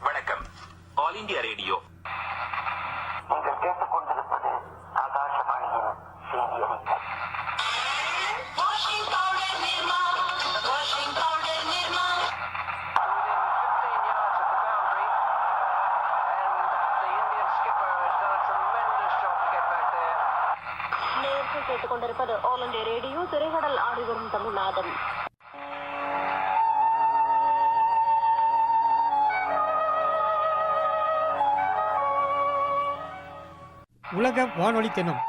வணக்கம். All India radio. நீங்கள் கேட்டுக்கொண்டிருப்பது ஆகாசவாணியின் செய்தி அறிக்கை. கேட்டுக்கொண்டிருப்பது ஆல் இந்தியா ரேடியோ. திரைக்கடல் ஆடிவரும் தமிழ்நாதன். உலக வானொலி தினம்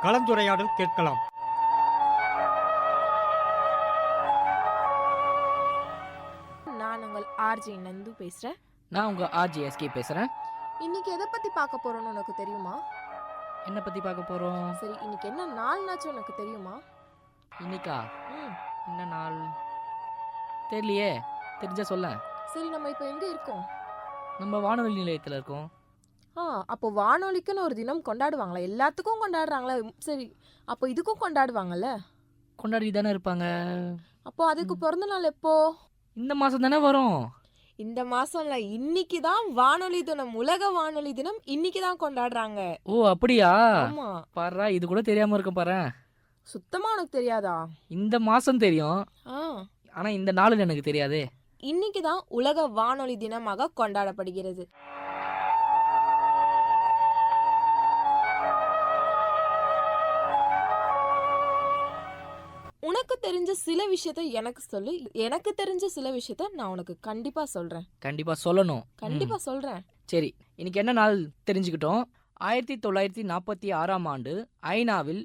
கலந்துரையாடல் கேட்கலாம். நான் உங்கள் ஆர்ஜே நந்து பேசுகிறேன். நான் உங்கள் ஆர்ஜிஎஸ்கே பேசுகிறேன். இன்னைக்கு எதை பற்றி பார்க்க போகிறோன்னு உனக்கு தெரியுமா? என்னை பற்றி பார்க்க போகிறோம்? சரி, இன்னைக்கு என்ன நாள்னாச்சும் உனக்கு தெரியுமா? இன்னைக்கா? ம் என்ன நாள் தெரியலையே. தெரிஞ்சா சொல்ல. சரி, நம்ம இப்போ எங்கே இருக்கோம்? நம்ம வானொலி நிலையத்தில் இருக்கோம். அப்போ வானொலிக்குன்னு ஒரு தினம் கொண்டாடுவாங்களா? எல்லாத்துக்கும் கொண்டாடுறாங்களா? சரி, அப்போ இதுக்கும் கொண்டாடுவாங்கல்ல? கொண்டாடி தானே இருப்பாங்க. அப்போ அதுக்கு பிறந்த நாள் எப்போ? இந்த மாதம் தானே வரும். இந்த மாசம்ல இன்னைக்கு தான் வானொலி தினம், உலக வானொலி தினம் இன்னைக்கு தான் கொண்டாடுறாங்க. ஓ அப்படியா? ஆமா, பாரு, இது கூட தெரியாமல் இருக்க பாரு. சுத்தமா உனக்கு தெரியாதா? இந்த மாதம் தெரியும், ஆனால் இந்த நாள் எனக்கு தெரியாது. இன்னைக்கு தான் உலக வானொலி தினமாக கொண்டாடப்படுகிறது. உனக்கு தெரிஞ்ச சில விஷயத்த எனக்கு சொல்லு. எனக்கு தெரிஞ்ச சில விஷயத்த நான் உனக்கு கண்டிப்பா சொல்றேன். கண்டிப்பாக சொல்லணும். கண்டிப்பா சொல்றேன். சரி, இன்னைக்கு என்ன நாள் தெரிஞ்சுக்கிட்டோம். 1946ஆம் ஆண்டு ஐநாவில்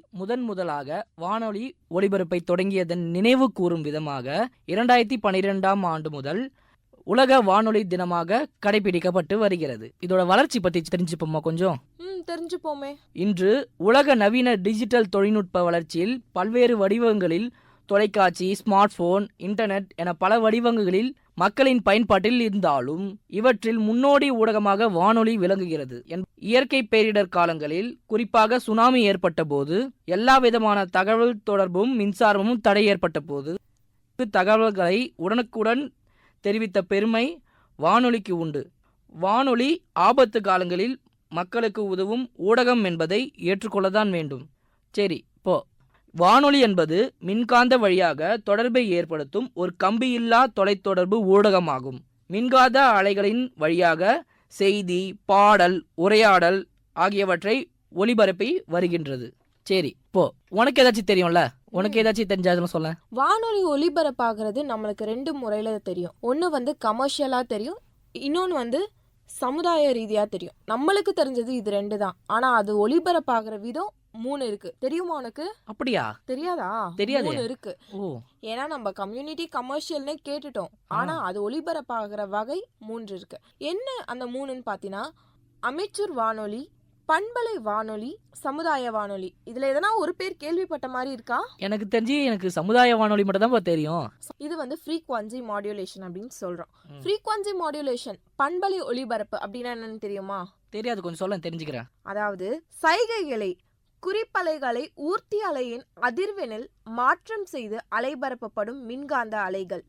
முதலாக வானொலி ஒலிபரப்பை தொடங்கியதன் நினைவு கூறும் விதமாக 2012ஆம் ஆண்டு முதல் உலக வானொலி தினமாக கடைபிடிக்கப்பட்டு வருகிறது. இதோட வளர்ச்சி பற்றி தெரிஞ்சுப்போமா கொஞ்சம்? தெரிஞ்சுப்போமே. இன்று உலக நவீன டிஜிட்டல் தொழில்நுட்ப வளர்ச்சியில் பல்வேறு வடிவங்களில் தொலைக்காட்சி, ஸ்மார்ட் போன், இன்டர்நெட் என பல வடிவங்களில் மக்களின் பயன்பாட்டில் இருந்தாலும் இவற்றில் முன்னோடி ஊடகமாக வானொலி விளங்குகிறது. இயற்கை பேரிடர் காலங்களில், குறிப்பாக சுனாமி ஏற்பட்ட போது, எல்லா விதமான தகவல் தொடர்பும் மின்சாரமும் தடை ஏற்பட்ட போது தகவல்களை உடனுக்குடன் தெரிவித்த பெருமை வானொலிக்கு உண்டு. வானொலி ஆபத்து காலங்களில் மக்களுக்கு உதவும் ஊடகம் என்பதை ஏற்றுக்கொள்ளத்தான் வேண்டும். சரி, இப்போ வானொலி என்பது மின்காந்த வழியாக தொடர்பை ஏற்படுத்தும் ஒரு கம்பியில்லா தொலைத்தொடர்பு ஊடகமாகும். மின்காந்த அலைகளின் வழியாக செய்தி, பாடல், உரையாடல் ஆகியவற்றை ஒலிபரப்பி வருகின்றது. சரி, இப்போ உனக்கு ஏதாச்சும் தெரியும்ல? உனக்கு ஏதாச்சும் தெரிஞ்சாலும் சொல்ல. வானொலி ஒலிபரப்பாகிறது நம்மளுக்கு 2 முறையில தெரியும். ஒன்று கமர்ஷியலா தெரியும், இன்னொன்று சமுதாய ரீதியா தெரியும். நம்மளுக்கு தெரிஞ்சது இது 2 தான். ஆனா அது ஒலிபரப்பாகிற விதம் 3 இருக்கு. தெரியுமா உனக்கு? அப்படியா? தெரியாதா? தெரியாது. 3 இருக்கு. ஏன்னா நம்ம கம்யூனிட்டி கமர்ஷியல்னே கேட்டுட்டோம். ஆனா அது ஒலிபரப்பாகிற வகை 3 இருக்கு. என்ன அந்த 3ன்னு பாத்தீங்கன்னா, அமெச்சூர் வானொலி, பண்பலை வானொலி, சமுதாய வானொலி. இதுல எதனா ஒரு பேர் கேள்விப்பட்ட மாதிரி இருக்கா? எனக்கு தெரிஞ்சு எனக்கு சமுதாய வானொலி மட்டும் தான் தெரியும். இது ஃப்ரீக்வன்சி மாடுலேஷன் அப்படின்னு சொல்றோம். ஃப்ரீக்வன்சி மாடுலேஷன், பண்பலை ஒலிபரப்பு அப்படின்னா என்னன்னு தெரியுமா? தெரியாது, கொஞ்சம் சொல்ல, தெரிஞ்சுக்கிறேன். அதாவது சைகைகளை, குறிப்பலைகளை ஊர்த்தி அலையின் அதிர்வெண்ணில் மாற்றம் செய்து அலைபரப்பப்படும் மின்காந்த அலைகள்,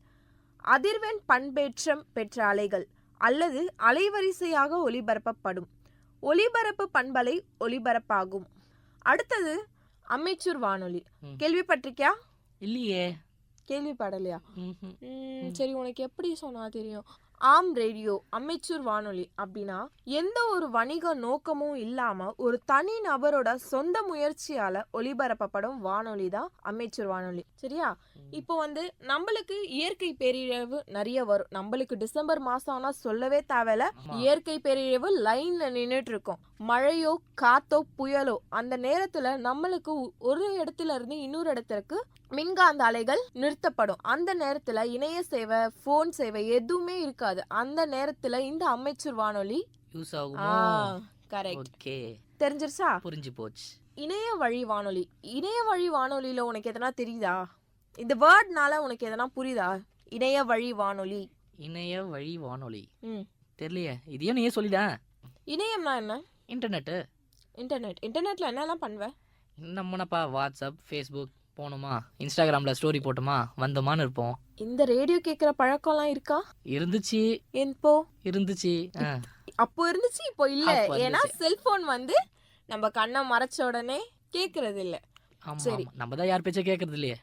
அதிர்வெண் பண்பேற்றம் பெற்ற அலைகள் அல்லது அலைவரிசையாக ஒலிபரப்பப்படும் ஒலிபரப்பு பண்பலை ஒலிபரப்பாகும். அடுத்தது அமெச்சூர் வானொலி. கேள்விப்பட்டிருக்கியா? இல்லையே. கேள்விப்படலையா? சரி, உனக்கு எப்படி சொன்னா தெரியும்? ஆம் ரேடியோ, அமெச்சூர் வானொலி அப்படின்னா எந்த ஒரு வணிக நோக்கமும் இல்லாம ஒரு தனி நபரோட சொந்த முயற்சியால ஒலிபரப்பப்படும் வானொலி தான் அமெச்சூர் வானொலி. சரியா? இப்போ நம்மளுக்கு இயற்கை பேரிழவு நிறைய வரும். நம்மளுக்கு டிசம்பர் மாசம்னா சொல்லவே தேவையில்ல. இயற்கை பேரிழவு லைன்ல நின்றுட்டு இருக்கும். மழையோ காத்தோ புயலோ அந்த நேரத்துல நம்மளுக்கு ஒரு இடத்துல இருந்து இன்னொரு இடத்துக்கு மின்காந்த அலைகள் நிறுத்தப்படும். அந்த நேரத்துல இணைய சேவை, போன் சேவை எதுவுமே இருக்காது. அந்த நேரத்துல இந்த அமெச்சூர் வானொலி யூஸ் ஆகுமா? கரெக்ட். ஓகே, தெரிஞ்சிருச்சா? புரிஞ்சு போச்சு. இணைய வழி வானொலி. இணைய வழி வானொலியில உனக்கு எதனா தெரியுதா? இந்த வேர்ட்னால உனக்கு எதனா புரியுதா? இணைய வழி வானொலி. இணைய வழி வானொலி தெரியலையே. இதையும் நீயே சொல்லிட. இணையம்னா என்ன? இன்டர்நெட்டு. இன்டர்நெட்ல என்னெல்லாம் பண்ணுவேன்? நம்மனப்பா வாட்ஸ்அப், ஃபேஸ்புக் போனோமா, இன்ஸ்டாகிராமில் ஸ்டோரி போட்டோமா, வந்தோமான்னு இருப்போம். இந்த ரேடியோ கேட்குற பழக்கம்லாம் இருக்கா? இருந்துச்சு எப்போ? இருந்துச்சு அப்போ இருந்துச்சு, இப்போ இல்ல. அப்போ ஏன்னா இருந்துச்சு. செல்போன் வந்து நம்ம கண்ணை மறைச்ச உடனே கேட்கறது இல்ல. ஆமா சரி. ஆமா. நம்ம தான் யார் பேச்ச கேட்கறது இல்லையே.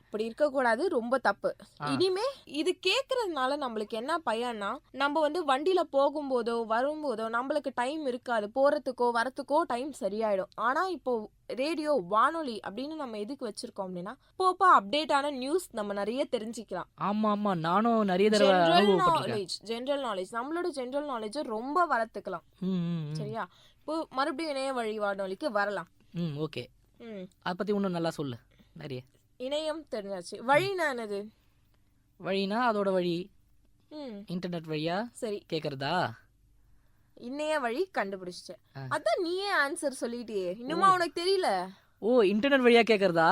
அப்படி இருக்கக்கூடாது, ரொம்ப தப்பு. ஆ. இனிமே இது கேட்கறதுனால நம்மளுக்கு என்ன பயன்னா, நம்ம வந்து வண்டியில போகும்போதோ வரும்போதோ நம்மளுக்கு டைம் இருக்காது, போறதுக்கோ வரத்துக்கோ டைம் சரியாயிடும். ஆனா இப்போ ரேடியோ வானொலி அப்படின்னு நம்ம எதுக்கு வச்சிருக்கோம் அப்படின்னா, போப்போ அப்டேட்டான நியூஸ் நம்ம நிறைய தெரிஞ்சுக்கலாம். ஆமா ஆமா, நானும் நிறைய தடவை ஜென்ரல் அனுபவப்பட்டிருக்கேன். நாலேஜ் நம்மளோட ஜென்ரல் நாலேஜை ரொம்ப வளர்த்துக்கலாம். ம் ம், ம். சரியா? இப்போ மறுபடியும் இணைய வழி வானொலிக்கு வரலாம். ம் ஓகே. ம் அதை பத்தி இன்னும் நல்லா சொல்லு. நிறைய இணையம் தெரிஞ்சாச்சு. வழினா என்னது? வழினா அதோட வழி ம் இன்டர்நெட் வழியா சரி, கேக்குறதா? இணைய வழி கண்டுபிடிச்ச. ஆ. அதான் நீயே ஆன்சர் சொல்லிட்டியே, இன்னுமா உனக்கு தெரியல? ஓ, இன்டர்நெட் வழியா கேக்குறதா?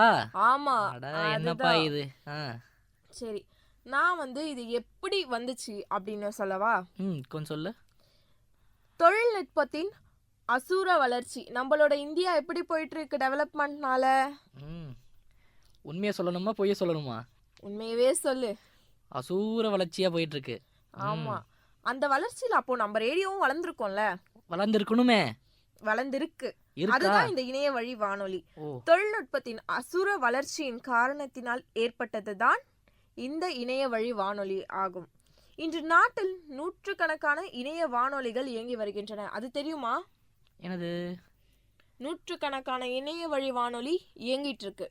ஆமா, அட என்னப்பா அதுதான். இது? சரி, நான் வந்து இது எப்படி வந்துச்சு அப்படின்னு சொல்லவா? கொஞ்சம் சொல்லு. தொழில்நுட்பத்தின் அசூர வளர்ச்சி. நம்மளோட இந்தியா எப்படி போயிட்டு இருக்கு டெவலப்மெண்ட்னால? ம் உண்மையா சொல்லணுமா பொய்ய சொல்லணுமா? உண்மையவே சொல்லு. அசூர வளர்ச்சியா போயிட்டு இருக்கு. ஆமா, அந்த வளர்ச்சியில அப்போ நம்ம ரேடியோவும் வளர்ந்துருக்கோம்ல. வளர்ந்துருக்கணுமே. வளர்ந்திருக்கு. இருக்கா? அதுதான் இந்த இணைய வழி வானொலி. ஓ தொழில்நுட்பத்தின் அசுர வளர்ச்சியின் காரணத்தினால் ஏற்பட்டதுதான் இந்த இணைய வழி வானொலி ஆகும். இன்று நாட்டில் நூற்றுக்கணக்கான இணைய வானொலிகள் இயங்கி வருகின்றன. அது தெரியுமா? எனது நூற்றுக்கணக்கான இணைய வழி வானொலி இயங்கிட்டு இருக்கு.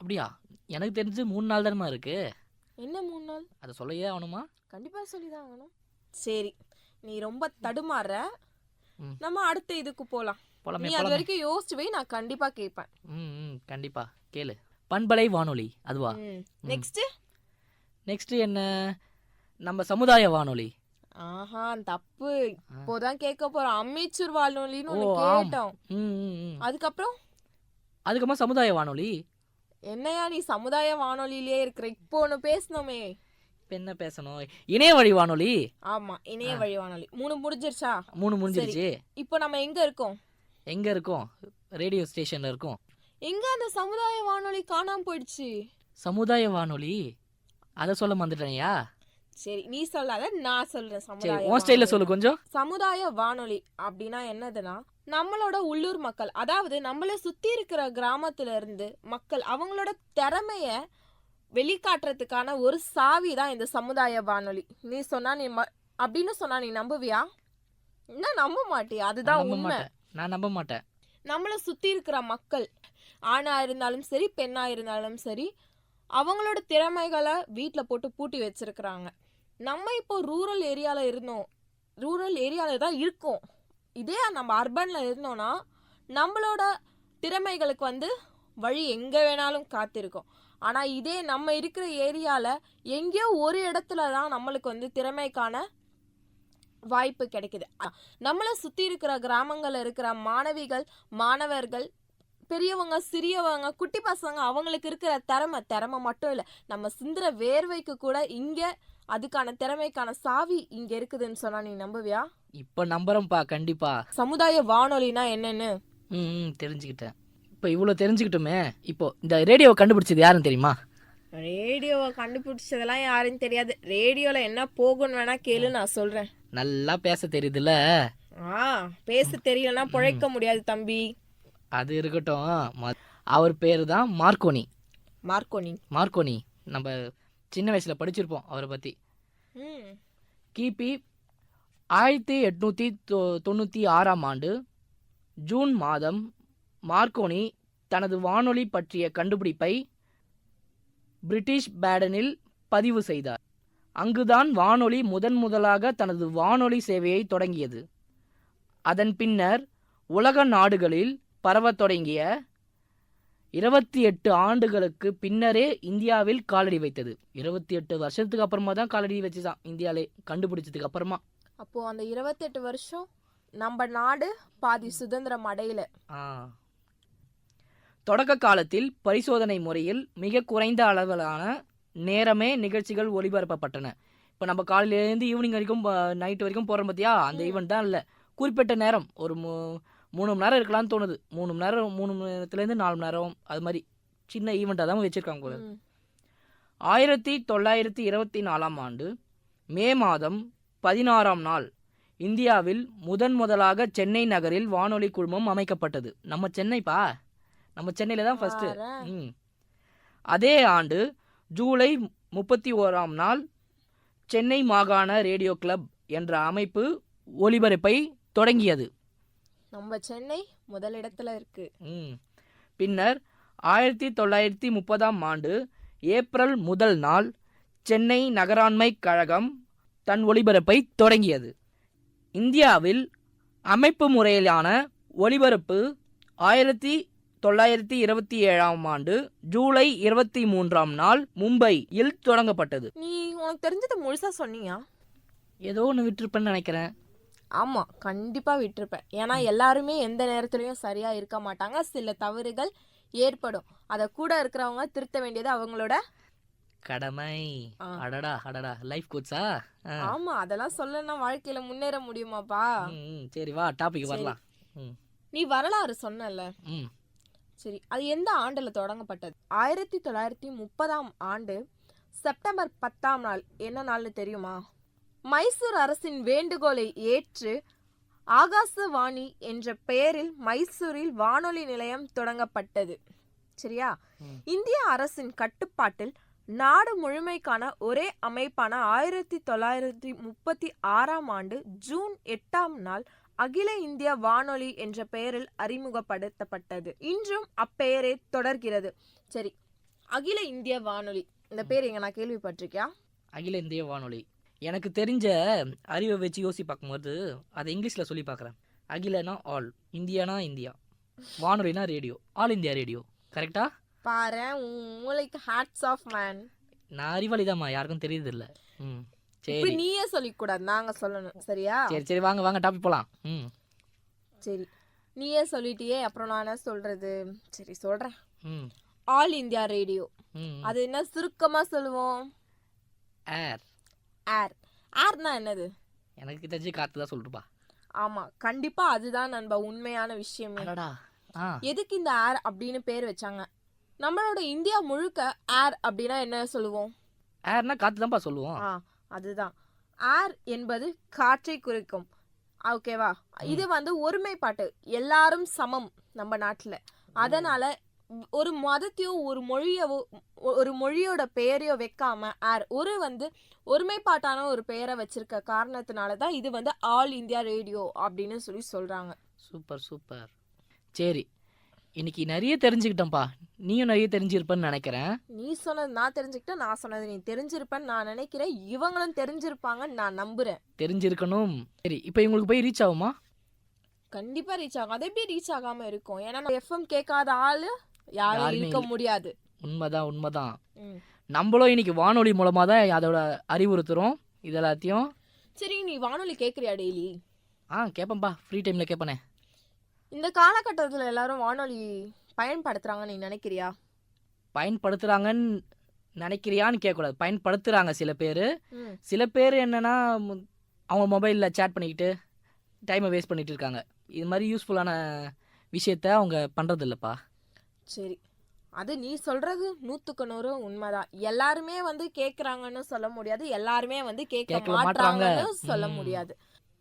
அப்படியா? எனக்கு தெரிஞ்சு 3 நாள் தானமா இருக்கு. என்ன 3 நாள்? அதை சொல்லையே ஆகணுமா? கண்டிப்பா சொல்லிதான் ஆகணும். சரி, நீ ரொம்ப தடுமாற. ம். நம்ம அடுத்த இதுக்கு போலாம். போலாமே நீ அது போலாமே. வரைக்கும் யோசிச்சு வை, நான் கண்டிப்பா கேட்பேன். கண்டிப்பா கேளு. பண்பலை வானொலி அதுவா? நெக்ஸ்ட். நெக்ஸ்ட் என்ன? நம்ம சமுதாய வானொலி. ஆஹா, தப்பு. இப்போதான் கேட்க போறோம். அம்மைச்சூர் வானொலின்னு ஓ ஒண்ணு ஆம். கேட்டோம். அதுக்கப்புறம் அதுக்கப்புறமா சமுதாய வானொலி. என்னையா நீ சமுதாய வானொலியிலே இருக்கிற? இப்போ ஒண்ணு பேசணுமே. இப்ப என்ன பேசணும்? இணைய வழி வானொலி. ஆமா, இணைய வழி வானொலி. 3 முடிஞ்சிருச்சா? 3 முடிஞ்சிருச்சு. இப்போ நம்ம எங்க இருக்கோம்? எங்க இருக்கோம்? ரேடியோ ஸ்டேஷன்ல இருக்கோம். எங்க அந்த சமுதாய வானொலி காணாம போயிடுச்சு? சமுதாய வானொலி அதை சொல்ல மறந்துட்டேன்யா. சரி, நீ சொல்லாத, நான் சொல்றேன். சரி, சமுதாய உன் ஸ்டைல வானொலி. சொல்லு கொஞ்சம். சமுதாய வானொலி அப்படின்னா என்னதுன்னா, நம்மளோட உள்ளூர் மக்கள், அதாவது நம்மள சுத்தி இருக்கிற கிராமத்துல இருந்து மக்கள் அவங்களோட திறமைய வெளிக்காட்டுறதுக்கான ஒரு சாவி தான் இந்த சமுதாய வானொலி. நீ சொன்னா நீ அப்படின்னு சொன்னா நீ நம்புவியா? என்ன நம்ப மாட்டியா? அதுதான் நம்ப உண்மை. மாட்டேன். நான் நம்ப மாட்டேன். நம்மள சுத்தி இருக்கிற மக்கள், ஆணா இருந்தாலும் சரி பெண்ணா இருந்தாலும் சரி, அவங்களோட திறமைகளை வீட்டுல போட்டு பூட்டி வச்சிருக்கிறாங்க. நம்ம இப்போ ரூரல் ஏரியால தான் இருக்கோம். இதே நம்ம அர்பன்ல இருந்தோம்னா நம்மளோட திறமைகளுக்கு வந்து வழி எங்க வேணாலும் காத்திருக்கும். ஆனா இதே நம்ம இருக்கிற ஏரியால எங்கேயோ ஒரு இடத்துல தான் நம்மளுக்கு வந்து திறமைக்கான வாய்ப்பு கிடைக்குது. நம்மளை சுத்தி இருக்கிற கிராமங்கள்ல இருக்கிற மாணவர்கள், பெரியவங்க, சிறியவங்க, குட்டி பசங்க, அவங்களுக்கு இருக்கிற திறமை மட்டும் இல்ல, நம்ம சிந்துற வேர்வைக்கு கூட இங்க அதுக்கான திறமைக்கான சாவி இங்க இருக்குதுன்னு சொன்னா நீ நம்புவியா? இப்ப நம்புறேன்ப்பா கண்டிப்பா. சமுதாய வானொலினா என்னன்னு தெரிஞ்சுக்கிட்டேன். இப்ப இவ்வளவு தெரிஞ்சுக்கிட்டோமே, இப்போ இந்த ரேடியோவை கண்டுபிடிச்சது யாருன்னு தெரியுமா? ரேடியோவை கண்டுபிடிச்சதெல்லாம் யாருன்னு தெரியாது. ரேடியோல என்ன போகும்னு வேணா கேளு, நான் சொல்றேன். நல்லா பேச தெரியுதுல்ல? பேச தெரியலன்னா பிழைக்க முடியாது தம்பி. அது இருக்கட்டும். அவர் பேரு தான் மார்க்கோனி. மார்க்கோனி நம்ம சின்ன வயசுல படிச்சிருப்போம் அவரை பத்தி. கிபி 1896ஆம் ஆண்டு ஜூன் மாதம் மார்க்கோனி தனது வானொலி பற்றிய கண்டுபிடிப்பை பிரிட்டிஷ் பேடனில் பதிவு செய்தார். அங்குதான் வானொலி முதலாக தனது வானொலி சேவையை தொடங்கியது. அதன் பின்னர் உலக நாடுகளில் பரவத் தொடங்கிய 28 ஆண்டுகளுக்கு பின்னரே இந்தியாவில் காலடி வைத்தது. 28 வருஷத்துக்கு அப்புறமா தான் காலடி வச்சுதான் இந்தியாவிலே, கண்டுபிடிச்சதுக்கு அப்புறமா. அப்போ அந்த 28 வருஷம் நம்ம நாடு பாதி சுதந்திரம் அடையல. தொடக்க காலத்தில் பரிசோதனை முறையில் மிக குறைந்த அளவிலான நேரமே நிகழ்ச்சிகள் ஒளிபரப்பப்பட்டன. இப்போ நம்ம காலையிலேருந்து ஈவினிங் வரைக்கும் நைட் வரைக்கும் போகிறோம் பார்த்தியா, அந்த ஈவெண்ட் தான் இல்லை. குறிப்பிட்ட நேரம், ஒரு 3 மணி நேரம் இருக்கலாம்னு தோணுது. 3 மணி நேரம், 3 மணி நேரத்துலேருந்து 4 மணி நேரம், அது மாதிரி சின்ன ஈவெண்ட்டாக தான் வச்சுருக்காங்க போல. 1924ஆம் ஆண்டு மே மாதம் 16ஆம் நாள் இந்தியாவில் முதலாக சென்னை நகரில் வானொலி குழுமம் அமைக்கப்பட்டது. நம்ம சென்னைப்பா, நம்ம சென்னையில் தான் ஃபஸ்ட்டு. அதே ஆண்டு ஜூலை 31ஆம் நாள் சென்னை மாகாண ரேடியோ கிளப் என்ற அமைப்பு ஒலிபரப்பை தொடங்கியது. நம்ம சென்னை முதலிடத்துல இருக்கு. பின்னர் 1930ஆம் ஆண்டு ஏப்ரல் 1 நாள் சென்னை நகராண்மை கழகம் தன் ஒலிபரப்பை தொடங்கியது. இந்தியாவில் அமைப்பு முறையிலான ஒலிபரப்பு 1927ஆம் ஆண்டு ஜூலை 23ஆம் நாள் மும்பையில் தொடங்கப்பட்டது. நீ உனக்கு தெரிஞ்சது முழுசா சொன்னியா? ஏதோ ஒன்று விட்டுருப்பேன்னு நினைக்கிறேன். ஆமா, கண்டிப்பா விட்டுருப்பேன். ஏன்னா எல்லாருமே எந்த நேரத்துலயும் சரியா இருக்க மாட்டாங்க. சில தவறுகள் ஏற்படும். அத கூட இருக்கிறவங்க திருத்த வேண்டியது அவங்களோட கடமை. அடடா அடடா, லைஃப் கோச்சா? ஆமா, அதெல்லாம் சொல்லனா வாழ்க்கையில முன்னேற முடியுமாப்பா? சரி வா, டாபிக் வரலாம். நீ வரலாறு சொன்னல, சரி, அது எந்த ஆண்டுல தொடங்கப்பட்டது? 1930ஆம் ஆண்டு செப்டம்பர் 10ஆம் நாள். என்ன நாள்னு தெரியுமா? மைசூர் அரசின் வேண்டுகோளை ஏற்று ஆகாசவாணி என்ற பெயரில் மைசூரில் வானொலி நிலையம் தொடங்கப்பட்டது. சரியா? இந்திய அரசின் கட்டுப்பாட்டில் நாடு முழுமைக்கான ஒரே அமைப்பான 1936ஆம் ஆண்டு ஜூன் 8ஆம் நாள் அகில இந்திய வானொலி என்ற பெயரில் அறிமுகப்படுத்தப்பட்டது. இன்றும் அப்பெயரே தொடர்கிறது. சரி, அகில இந்திய வானொலி இந்த பேர் எங்க நான் கேள்விப்பட்டிருக்கியா? அகில இந்திய வானொலி எனக்கு தெரிஞ்ச அறிவை வச்சு யோசி பார்க்கும்போது அதை இங்கிலீஷில் சொல்லி பார்க்குறேன். அகிலனா ஆல், இந்தியானா இந்தியா, வானொலினா ரேடியோ, ஆல் இந்தியா ரேடியோ. கரெக்டா? பாரு, மூளைக்கு ஹேட்ஸ் ஆஃப் மேன். நான் அறிவாளிதாம்மா, யாருக்கும் தெரியுது இல்லை. சரி, நீயே சொல்லிக்கூடாது, நாங்க சொல்லணும். சரியா? சரி சரி, வாங்க வாங்க டாபிக் போகலாம். சரி, நீயே சொல்லிட்டியே, அப்புறம் நான் என்ன சொல்றது? சரி சொல்றேன். ஆல் இந்தியா ரேடியோ, அது என்ன சுருக்கமா சொல்லுவோம்? ஏர். ஏர். ஏர்னா என்னது? எனக்கு தெரிஞ்சு காத்து தான் சொல்லிட்டுப்பா. ஆமா, கண்டிப்பா அதுதான் நண்பா உண்மையான விஷயமே. எதுக்கு இந்த ஏர் அப்படின்னு பேர் வச்சாங்க? நம்மளோட இந்தியா முழுக்க ஏர் அப்படின்னா என்ன சொல்லுவோம்? ஏர்னா காத்து தான்ப்பா சொல்லுவோம். அதுதான். ஏர் என்பது காற்றை குறிக்கும். ஓகேவா? இது ஒருமைப்பாட்டு, எல்லாரும் சமம் நம்ம நாட்டுல. அதனால ஒரு மதத்தையோ ஒரு மொழியோட பெயரையோ வைக்காம ஏர் ஒருமைப்பாட்டான ஒரு பெயரை வச்சிருக்க காரணத்தினாலதான் இது ஆல் இந்தியா ரேடியோ அப்படின்னு சொல்றாங்க. Super super. சரி, இன்னைக்கு நிறைய தெரிஞ்சுக்கிட்டோம்ப்பா. நீயும் நிறைய தெரிஞ்சிருப்பேன்னு நினைக்கிறேன். நீ சொன்னது நான் தெரிஞ்சுக்கிட்டேன், நான் சொன்னது நீ தெரிஞ்சிருப்பேன்னு நான் நினைக்கிறேன். இவங்களும் தெரிஞ்சிருப்பாங்கன்னு நான் நம்புறேன். தெரிஞ்சிருக்கணும். சரி, இப்போ இவங்களுக்கு போய் ரீச் ஆகுமா? கண்டிப்பா ரீச் ஆகும். அது எப்படி ரீச் ஆகாம இருக்கும்? ஏன்னா எஃப்எம் கேட்காத ஆளு யாரும் இருக்க முடியாது. உண்மைதான் உண்மைதான். நம்மளும் இன்னைக்கு வானொலி மூலமா தான் அதோட அறிவுறுத்துறோம் இது எல்லாத்தையும். சரி, நீ வானொலி கேட்குறியா டெய்லி? கேட்பேன்பா, ஃப்ரீ டைம்ல கேட்பேனே. இந்த காலகட்டத்தில் எல்லாரும் வானொலி பயன்படுத்துறாங்கன்னு நீ நினைக்கிறியா? பயன்படுத்துறாங்கன்னு நினைக்கிறியான்னு கேட்கக்கூடாது. பயன்படுத்துறாங்க சில பேர். சில பேர் என்னன்னா அவங்க மொபைலில் சேட் பண்ணிக்கிட்டு டைமை வேஸ்ட் பண்ணிட்டு இருக்காங்க. இது மாதிரி யூஸ்ஃபுல்லான விஷயத்த அவங்க பண்றது இல்லப்பா. சரி, அது நீ சொல்றது 100க்கு 100 உண்மைதான். எல்லாருமே கேக்குறாங்கன்னு சொல்ல முடியாது, எல்லாருமே கேட்க மாட்டாங்கன்னு சொல்ல முடியாது.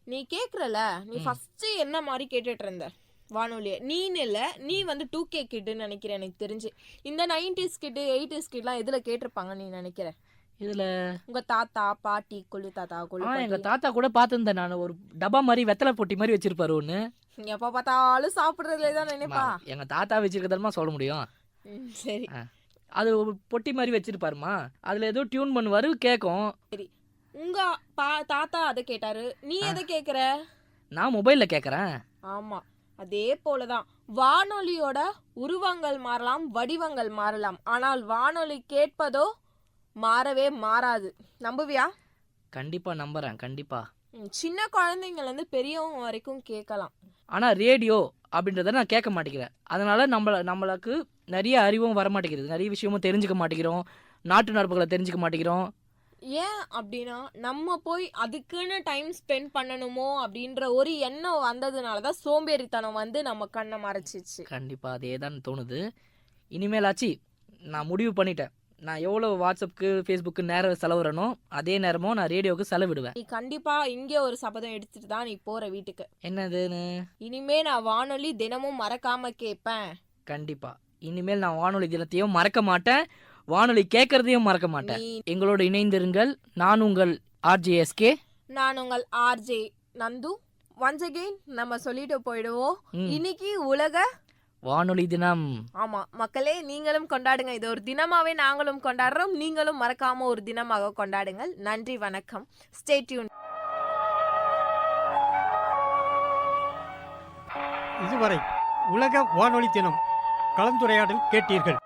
நீ கேக்குறல, நீ ஃபர்ஸ்ட் என்ன மாதிரி கேட்டுட்டு இருந்த வானொலியை? நீன்னு இல்ல, நீ 2K கிட்னு நினைக்கிறேன். எனக்கு தெரிஞ்சு இந்த 90s கிட் 80s கிட்லாம் எதுல கேட்டிருப்பாங்க நீ நினைக்கிற? இதுல உங்க தாத்தா பாட்டி கொள்ளு தாத்தா எங்க தாத்தா கூட பார்த்திருந்தேன் நான். ஒரு டப்பா மாதிரி வெத்தலை பொட்டி மாதிரி வச்சிருப்பாரு ஒண்ணு. எப்ப பார்த்தாலும் சாப்பிடுறதுலதான் நினைப்பா. எங்க தாத்தா வச்சிருக்கதமா சொல்ல முடியும். சரி, அது ஒரு பொட்டி மாதிரி வச்சிருப்பாருமா, அதுல ஏதோ டியூன் பண்ணுவாரு, கேட்கும். சரி, உங்க தாத்தா அதை கேட்டாரு, நீ எதை கேக்குற? நான் மொபைல்ல கேக்குறேன். ஆமா, அதே போலதான் வானொலியோட உருவங்கள் மாறலாம், வடிவங்கள் மாறலாம், ஆனால் வானொலி கேட்பதோ மாறவே மாறாது. நம்புவியா? கண்டிப்பா நம்புறேன், கண்டிப்பா. சின்ன குழந்தைங்கள்ல இருந்து பெரியவங்க வரைக்கும் கேட்கலாம். ஆனா ரேடியோ அப்படின்றத நான் கேட்க மாட்டேங்கிறேன். அதனால நம்மளுக்கு நிறைய அறிவும் வர மாட்டேங்கிறது, நிறைய விஷயமும் தெரிஞ்சுக்க மாட்டேங்கிறோம், நாட்டு நடப்புகளை தெரிஞ்சுக்க மாட்டேங்கிறோம். ஏன் அப்படின்னா நம்ம போய் அதுக்குன்னு டைம் ஸ்பெண்ட் பண்ணணுமோ அப்படின்ற ஒரு எண்ணம் வந்ததுனாலதான் சோம்பேறித்தனம் நம்ம கண்ணை மறைச்சிச்சு. கண்டிப்பா அதே தான் தோணுது. இனிமேலாச்சு நான் முடிவு பண்ணிட்டேன், நான் எவ்வளோ வாட்ஸ்அப்புக்கு ஃபேஸ்புக்கு நேரம் செலவுறனோ அதே நேரமும் நான் ரேடியோவுக்கு செலவிடுவேன். நீ கண்டிப்பா இங்கே ஒரு சபதம் எடுத்துட்டு தான் நீ போற வீட்டுக்கு. என்னதுன்னு? இனிமே நான் வானொலி தினமும் மறக்காம கேட்பேன். கண்டிப்பா இனிமேல் நான் வானொலி தினத்தையும் மறக்க மாட்டேன், வானொலி கேட்கறதையும் மறக்க மாட்டேன். எங்களோட இணைந்திருங்கள். நான் உங்கள் RJSK. நான் உங்கள் RJ நந்து. ஒன்ஸ் அகெயின் நம்ம சொல்லிட்டு போயிடுவோம், இன்னைக்கு உலக வானொலி தினம். ஆமா மக்களே, நீங்களும் கொண்டாடுங்க. இது ஒரு தினமாவே நாங்களும் கொண்டாடுறோம், நீங்களும் மறக்காம ஒரு தினமாக கொண்டாடுங்கள். நன்றி, வணக்கம். Stay tune. இதுவரை உலக வானொலி தினம் கலந்துரையாடல் கேட்டீர்கள்.